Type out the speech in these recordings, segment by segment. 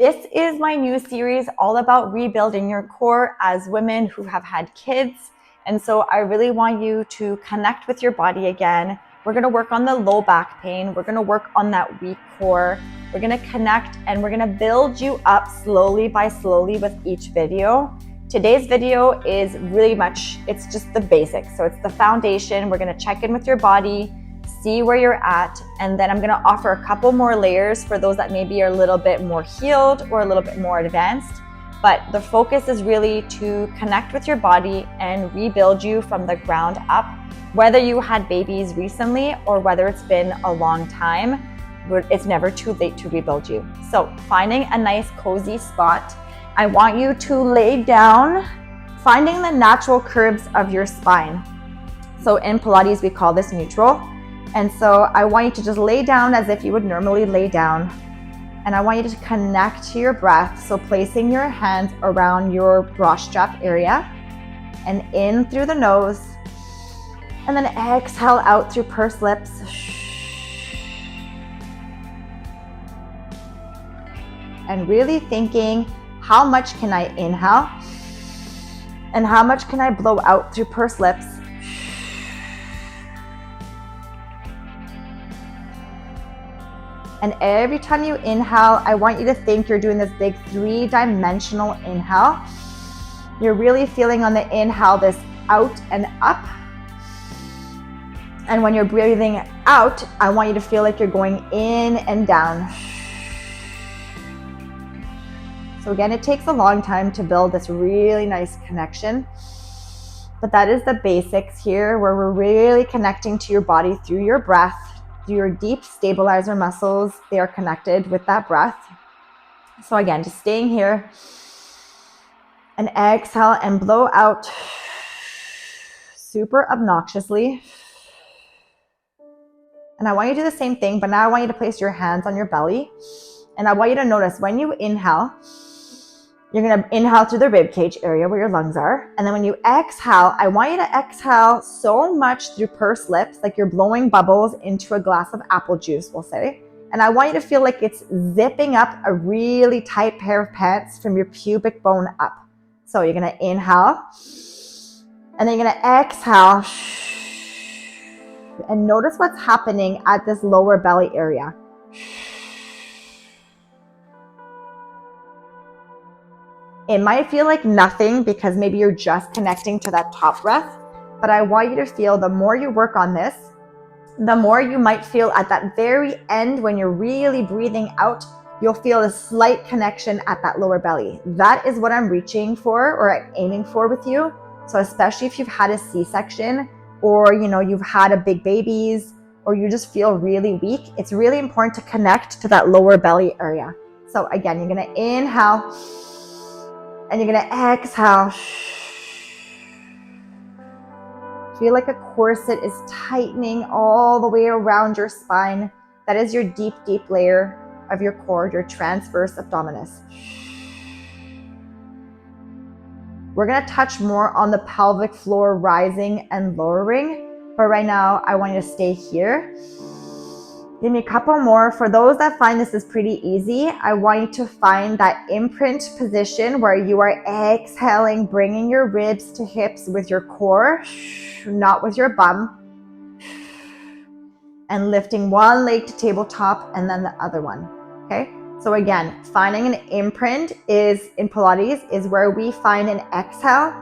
This is my new series all about rebuilding your core as women who have had kids. And so I really want you to connect with your body again. We're going to work on the low back pain. We're going to work on that weak core. We're going to connect and we're going to build you up slowly by slowly with each video. Today's video is really much, it's just the basics. So it's the foundation. We're going to check in with your body, see where you're at, and then I'm going to offer a couple more layers for those that maybe are a little bit more healed or a little bit more advanced. But the focus is really to connect with your body and rebuild you from the ground up, whether you had babies recently or whether it's been a long time. It's never too late to rebuild you. So finding a nice cozy spot, I want you to lay down, finding the natural curves of your spine. So in Pilates, we call this neutral. And so I want you to just lay down as if you would normally lay down. And I want you to connect to your breath. So placing your hands around your bra strap area and in through the nose. And then exhale out through pursed lips. And really thinking, how much can I inhale? And how much can I blow out through pursed lips? And every time you inhale, I want you to think you're doing this big 3-dimensional inhale. You're really feeling on the inhale this out and up. And when you're breathing out, I want you to feel like you're going in and down. So again, it takes a long time to build this really nice connection. But that is the basics here, where we're really connecting to your body through your breath. Your deep stabilizer muscles, they are connected with that breath. So again, just staying here and exhale and blow out super obnoxiously. And I want you to do the same thing, but now I want you to place your hands on your belly. And I want you to notice when you inhale, you're going to inhale through the rib cage area where your lungs are. And then when you exhale, I want you to exhale so much through pursed lips, like you're blowing bubbles into a glass of apple juice, we'll say. And I want you to feel like it's zipping up a really tight pair of pants from your pubic bone up. So you're going to inhale, and then you're going to exhale. And notice what's happening at this lower belly area. It might feel like nothing because maybe you're just connecting to that top breath, but I want you to feel the more you work on this, the more you might feel at that very end when you're really breathing out, you'll feel a slight connection at that lower belly. That is what I'm reaching for or aiming for with you. So especially if you've had a C-section or you've had a big babies or you just feel really weak, it's really important to connect to that lower belly area. So again, you're going to inhale. And you're going to exhale. Feel like a corset is tightening all the way around your spine. That is your deep, deep layer of your core, your transverse abdominis. We're going to touch more on the pelvic floor rising and lowering. But right now, I want you to stay here. Give me a couple more. For those that find this is pretty easy, I want you to find that imprint position where you are exhaling, bringing your ribs to hips with your core, not with your bum, and lifting one leg to tabletop and then the other one. Okay. So again, finding an imprint is in Pilates is where we find an exhale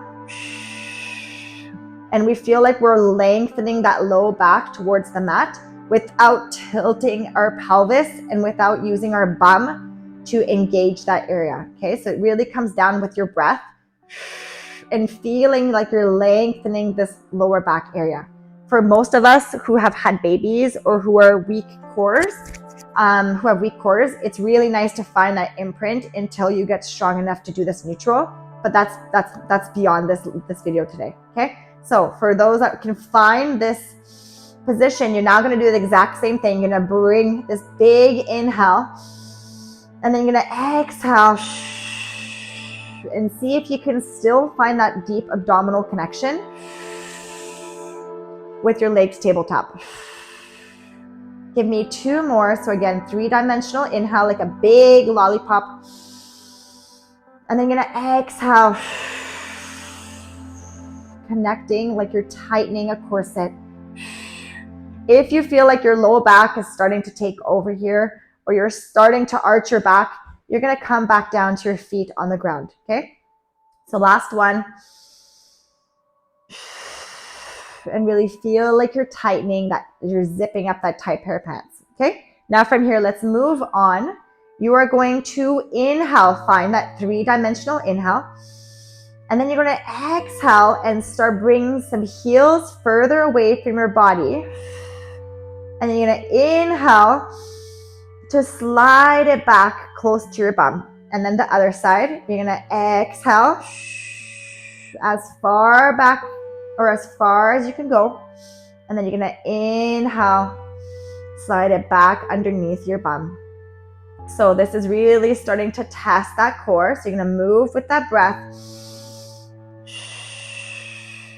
and we feel like we're lengthening that low back towards the mat, without tilting our pelvis and without using our bum to engage that area. Okay, so it really comes down with your breath and feeling like you're lengthening this lower back area. For most of us who have had babies or who are weak cores, it's really nice to find that imprint until you get strong enough to do this neutral. But that's beyond this video today. Okay, so for those that can find this position, you're now going to do the exact same thing. You're going to bring this big inhale and then you're going to exhale and see if you can still find that deep abdominal connection with your legs tabletop. Give me 2 more. So again, 3-dimensional inhale, like a big lollipop. And then you're gonna exhale, connecting like you're tightening a corset. If you feel like your low back is starting to take over here, or you're starting to arch your back, you're gonna come back down to your feet on the ground, okay? So last one. And really feel like you're tightening, that you're zipping up that tight pair of pants, okay? Now from here, let's move on. You are going to inhale, find that 3-dimensional inhale. And then you're going to exhale and start bringing some heels further away from your body. And then you're going to inhale to slide it back close to your bum. And then the other side, you're going to exhale as far back or as far as you can go. And then you're going to inhale, slide it back underneath your bum. So this is really starting to test that core. So you're going to move with that breath.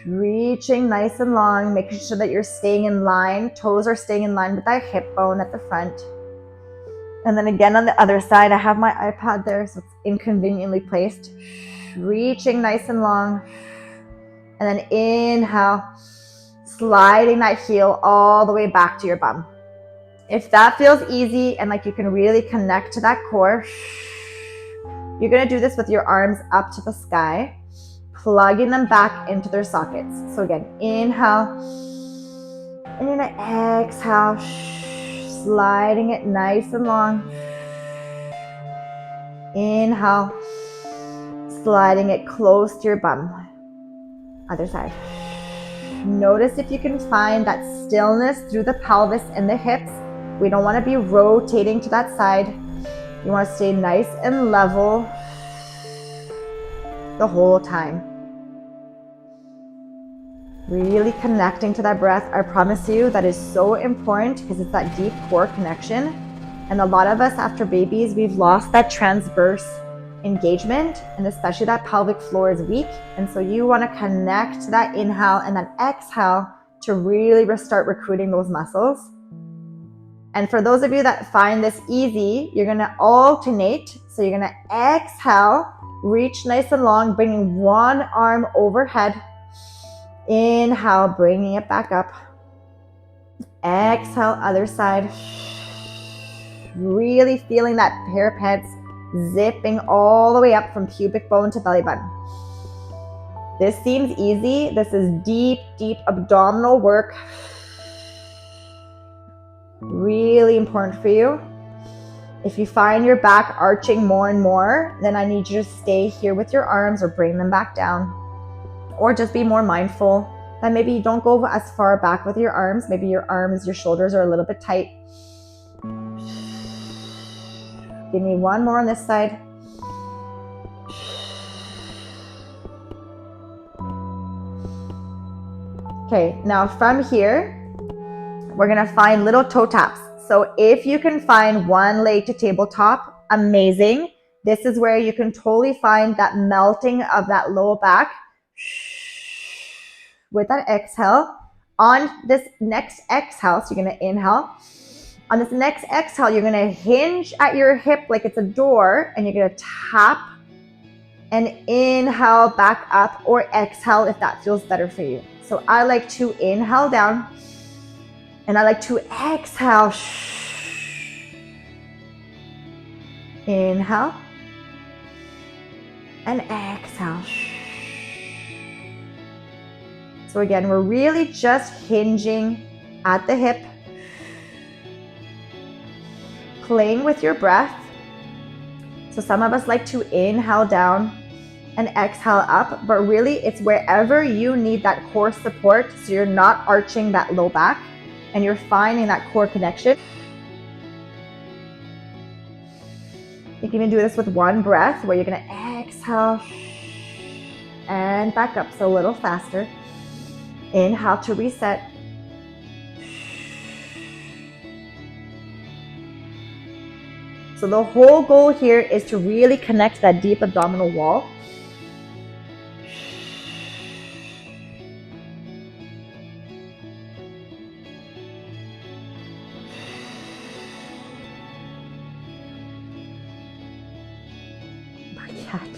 Reaching nice and long, making sure that you're staying in line. Toes are staying in line with that hip bone at the front. And then again on the other side, I have my iPad there, so it's inconveniently placed. Reaching nice and long. And then inhale, sliding that heel all the way back to your bum. If that feels easy and like you can really connect to that core, you're going to do this with your arms up to the sky, plugging them back into their sockets. So again, inhale, and you're going to exhale, sliding it nice and long. Inhale, sliding it close to your bum. Other side. Notice if you can find that stillness through the pelvis and the hips. We don't want to be rotating to that side. You want to stay nice and level the whole time. Really connecting to that breath. I promise you that is so important because it's that deep core connection. And a lot of us after babies, we've lost that transverse engagement, and especially that pelvic floor is weak. And so you want to connect to that inhale and then exhale to really start recruiting those muscles. And for those of you that find this easy, you're going to alternate. So you're going to exhale, reach nice and long, bringing one arm overhead. Inhale, bringing it back up. Exhale, other side. Really feeling that pair of pants zipping all the way up from pubic bone to belly button. This seems easy. This is deep, deep abdominal work. Really important for you. If you find your back arching more and more, then I need you to stay here with your arms or bring them back down. Or just be more mindful that maybe you don't go as far back with your arms. Maybe your shoulders are a little bit tight. Give me one more on this side. Okay, now from here, we're gonna find little toe taps. So if you can find one leg to tabletop, amazing. This is where you can totally find that melting of that low back with that exhale. On this next exhale, so you're gonna inhale. On this next exhale, you're gonna hinge at your hip like it's a door, and you're gonna tap and inhale back up, or exhale if that feels better for you. So I like to inhale down, and I like to exhale. Inhale and exhale. So again, we're really just hinging at the hip, playing with your breath. So some of us like to inhale down and exhale up, but really it's wherever you need that core support, so you're not arching that low back and you're finding that core connection. You can even do this with one breath where you're going to exhale and back up, so a little faster. Inhale to reset. So the whole goal here is to really connect that deep abdominal wall. My cat.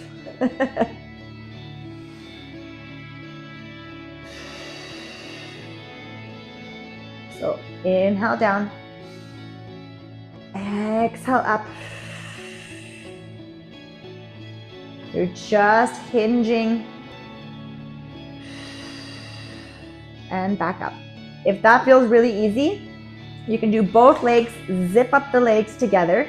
So inhale down, exhale up. You're just hinging and back up. If that feels really easy, you can do both legs, zip up the legs together.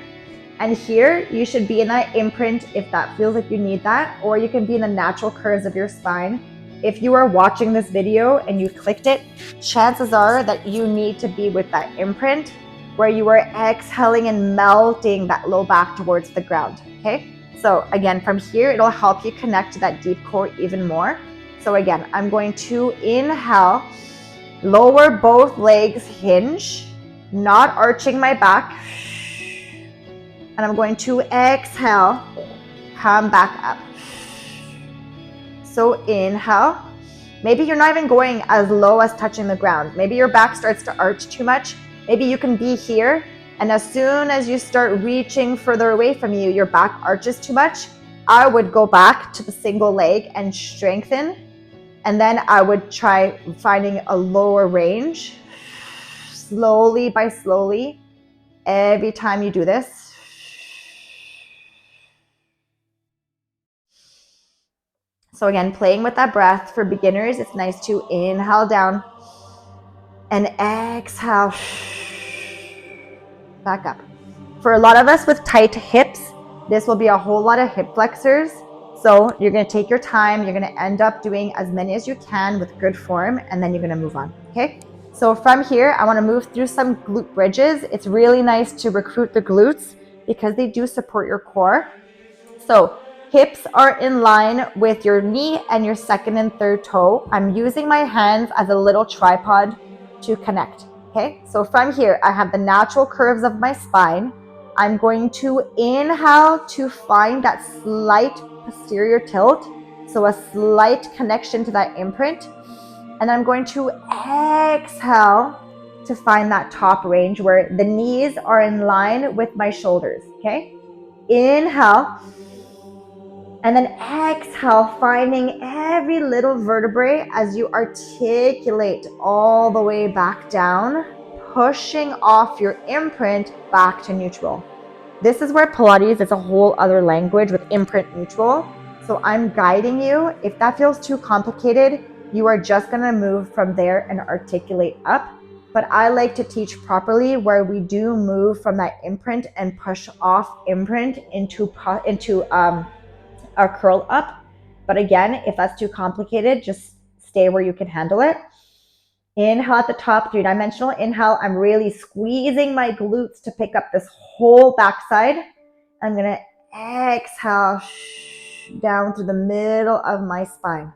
And here you should be in that imprint if that feels like you need that, or you can be in the natural curves of your spine. If you are watching this video and you clicked it, chances are that you need to be with that imprint where you are exhaling and melting that low back towards the ground, okay? So again, from here, it'll help you connect to that deep core even more. So again, I'm going to inhale, lower both legs, hinge, not arching my back. And I'm going to exhale, come back up. So inhale. Maybe you're not even going as low as touching the ground. Maybe your back starts to arch too much. Maybe you can be here, and as soon as you start reaching further away from you, your back arches too much. I would go back to the single leg and strengthen, and then I would try finding a lower range, slowly by slowly, every time you do this. So again, playing with that breath. For beginners, it's nice to inhale down and exhale back up. For a lot of us with tight hips, this will be a whole lot of hip flexors. So you're going to take your time. You're going to end up doing as many as you can with good form, and then you're going to move on. Okay. So from here, I want to move through some glute bridges. It's really nice to recruit the glutes because they do support your core. So hips are in line with your knee and your second and third toe. I'm using my hands as a little tripod to connect. Okay, so from here, I have the natural curves of my spine. I'm going to inhale to find that slight posterior tilt. So a slight connection to that imprint. And I'm going to exhale to find that top range where the knees are in line with my shoulders. Okay, inhale. And then exhale, finding every little vertebrae as you articulate all the way back down, pushing off your imprint back to neutral. This is where Pilates is a whole other language with imprint neutral. So I'm guiding you. If that feels too complicated, you are just going to move from there and articulate up. But I like to teach properly where we do move from that imprint and push off imprint into our curl up. But again, if that's too complicated, just stay where you can handle it. Inhale at the top, 3-dimensional inhale. I'm really squeezing my glutes to pick up this whole backside. I'm going to exhale down through the middle of my spine.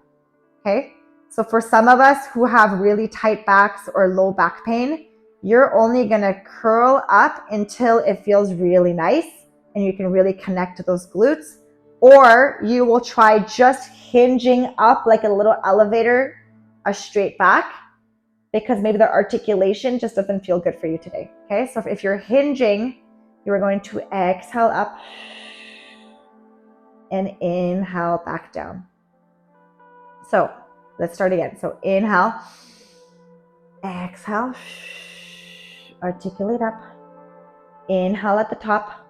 Okay. So for some of us who have really tight backs or low back pain, you're only going to curl up until it feels really nice and you can really connect to those glutes. Or you will try just hinging up like a little elevator, a straight back, because maybe the articulation just doesn't feel good for you today. Okay, so if you're hinging, you're going to exhale up and inhale back down. So let's start again. So inhale, exhale, articulate up, inhale at the top.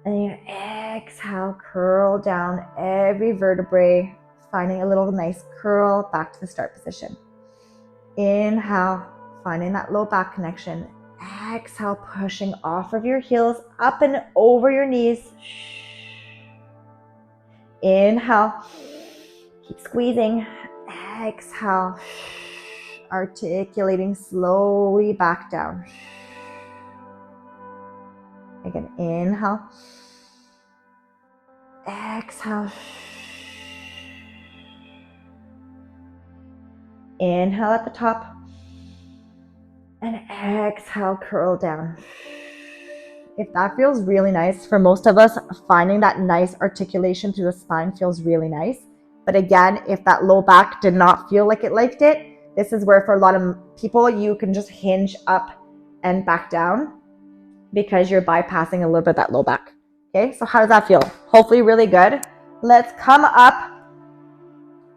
And you exhale, curl down every vertebrae, finding a little nice curl back to the start position. Inhale, finding that low back connection. Exhale, pushing off of your heels, up and over your knees. Inhale, keep squeezing. Exhale, articulating slowly back down. Again, inhale. Exhale. Inhale at the top. And exhale, curl down. If that feels really nice, for most of us, finding that nice articulation through the spine feels really nice. But again, if that low back did not feel like it liked it, this is where for a lot of people, you can just hinge up and back down because you're bypassing a little bit of that low back. Okay, so how does that feel? Hopefully really good. Let's come up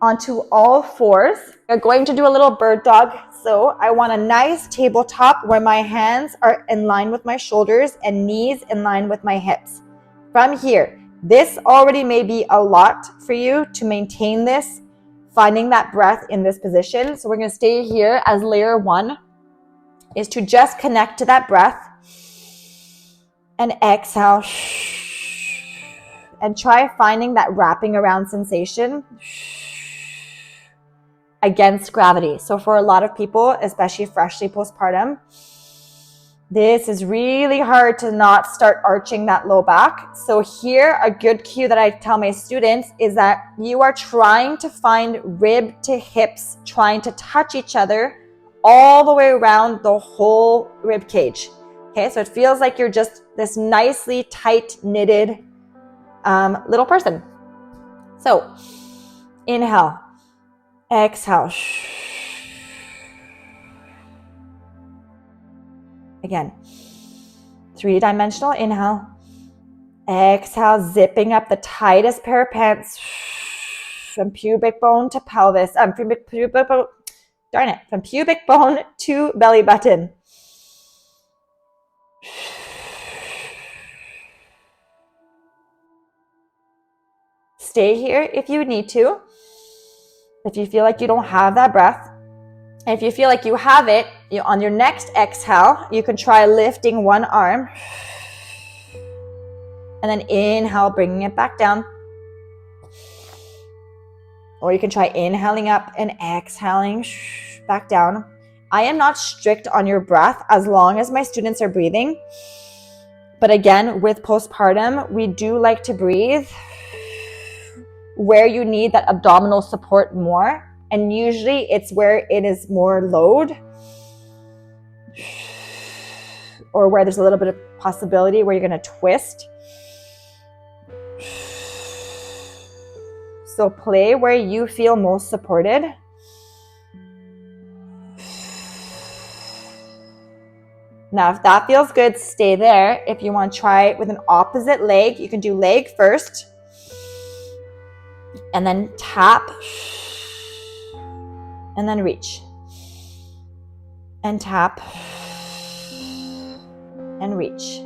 onto all fours. We're going to do a little bird dog. So I want a nice tabletop where my hands are in line with my shoulders and knees in line with my hips. From here, this already may be a lot for you to maintain this, finding that breath in this position. So we're going to stay here as layer 1 is to just connect to that breath and exhale and try finding that wrapping around sensation against gravity. So for a lot of people, especially freshly postpartum, this is really hard to not start arching that low back. So here, a good cue that I tell my students is that you are trying to find rib to hips, trying to touch each other all the way around the whole rib cage. Okay, so it feels like you're just this nicely tight knitted little person. So inhale, exhale. Again, 3-dimensional inhale, exhale, zipping up the tightest pair of pants from pubic bone to pelvis. From pubic bone to belly button. Stay here if you need to. If you feel like you don't have that breath, if you feel like you have it, on your next exhale, you can try lifting one arm and then inhale, bringing it back down. Or you can try inhaling up and exhaling back down. I am not strict on your breath as long as my students are breathing. But again, with postpartum, we do like to breathe where you need that abdominal support more. And usually it's where it is more load or where there's a little bit of possibility where you're going to twist. So play where you feel most supported. Now, if that feels good, stay there. If you want to try it with an opposite leg, you can do leg first and then tap and then reach and tap and reach.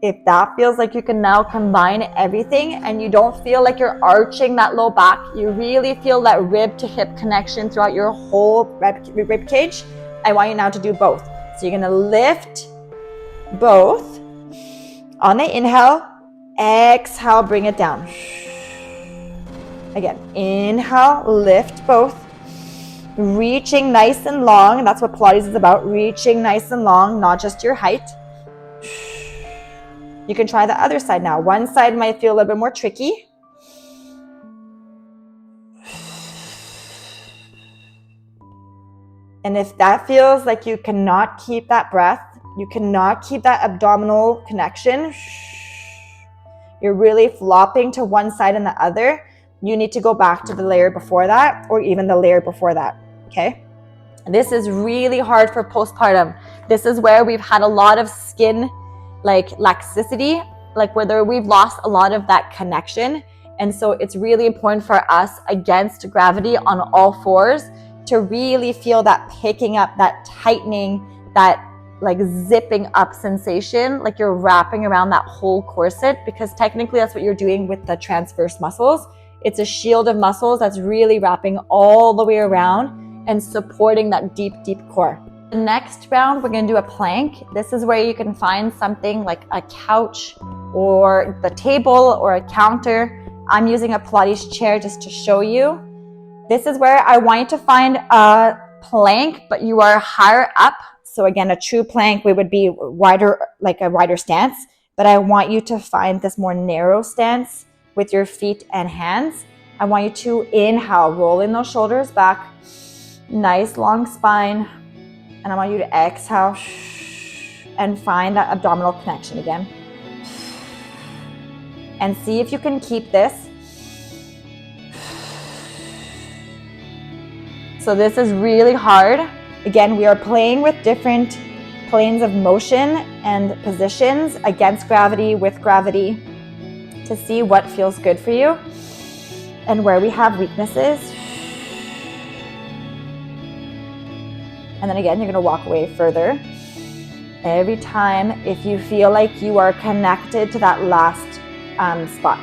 If that feels like you can now combine everything and you don't feel like you're arching that low back, you really feel that rib to hip connection throughout your whole rib cage, I want you now to do both. So you're going to lift both. On the inhale, exhale, bring it down. Again, inhale, lift both. Reaching nice and long. That's what Pilates is about, reaching nice and long, not just your height. You can try the other side now. One side might feel a little bit more tricky. And if that feels like you cannot keep that breath, you cannot keep that abdominal connection, you're really flopping to one side and the other, you need to go back to the layer before that or even the layer before that, okay? This is really hard for postpartum. This is where we've had a lot of skin like laxicity, like whether we've lost a lot of that connection. And so it's really important for us against gravity on all fours to really feel that picking up, that tightening, that like zipping up sensation, like you're wrapping around that whole corset, because technically that's what you're doing with the transverse muscles. It's a shield of muscles that's really wrapping all the way around and supporting that deep, deep core. The next round, we're going to do a plank. This is where you can find something like a couch or the table or a counter. I'm using a Pilates chair just to show you. This is where I want you to find a plank, but you are higher up. So again, a true plank, we would be wider, like a wider stance, but I want you to find this more narrow stance with your feet and hands. I want you to inhale, rolling those shoulders back, nice long spine. And I want you to exhale and find that abdominal connection again. And see if you can keep this. So this is really hard. Again, we are playing with different planes of motion and positions against gravity, with gravity, to see what feels good for you and where we have weaknesses. And then again, you're gonna walk away further. Every time, if you feel like you are connected to that last spot.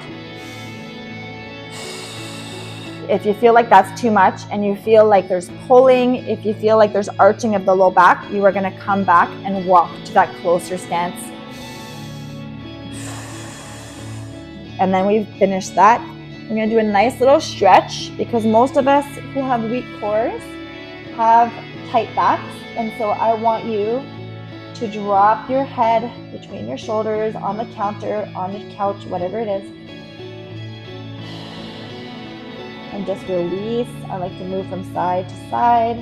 If you feel like that's too much and you feel like there's pulling, if you feel like there's arching of the low back, you are going to come back and walk to that closer stance. And then we've finished that. We're going to do a nice little stretch, because most of us who have weak cores have tight backs. And so I want you to drop your head between your shoulders, on the counter, on the couch, whatever it is. And just release. I like to move from side to side.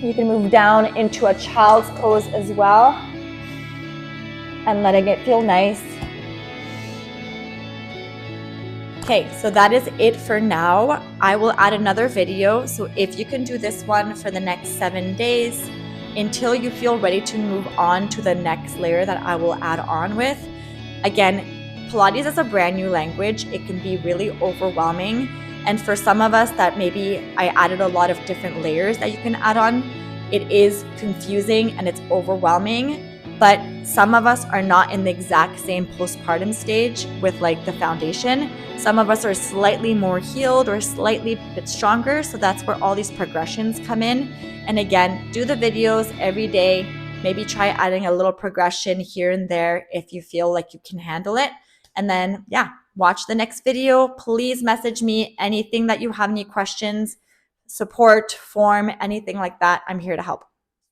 You can move down into a child's pose as well, and letting it feel nice. Okay, so that is it for now. I will add another video. So if you can do this one for the next 7 days until you feel ready to move on to the next layer that I will add on with. Again, Pilates is a brand new language. It can be really overwhelming. And for some of us that maybe I added a lot of different layers that you can add on, it is confusing and it's overwhelming. But some of us are not in the exact same postpartum stage with like the foundation. Some of us are slightly more healed or slightly a bit stronger. So that's where all these progressions come in. And again, do the videos every day. Maybe try adding a little progression here and there if you feel like you can handle it. And then, yeah, watch the next video. Please message me anything that you have, any questions, support, form, anything like that. I'm here to help.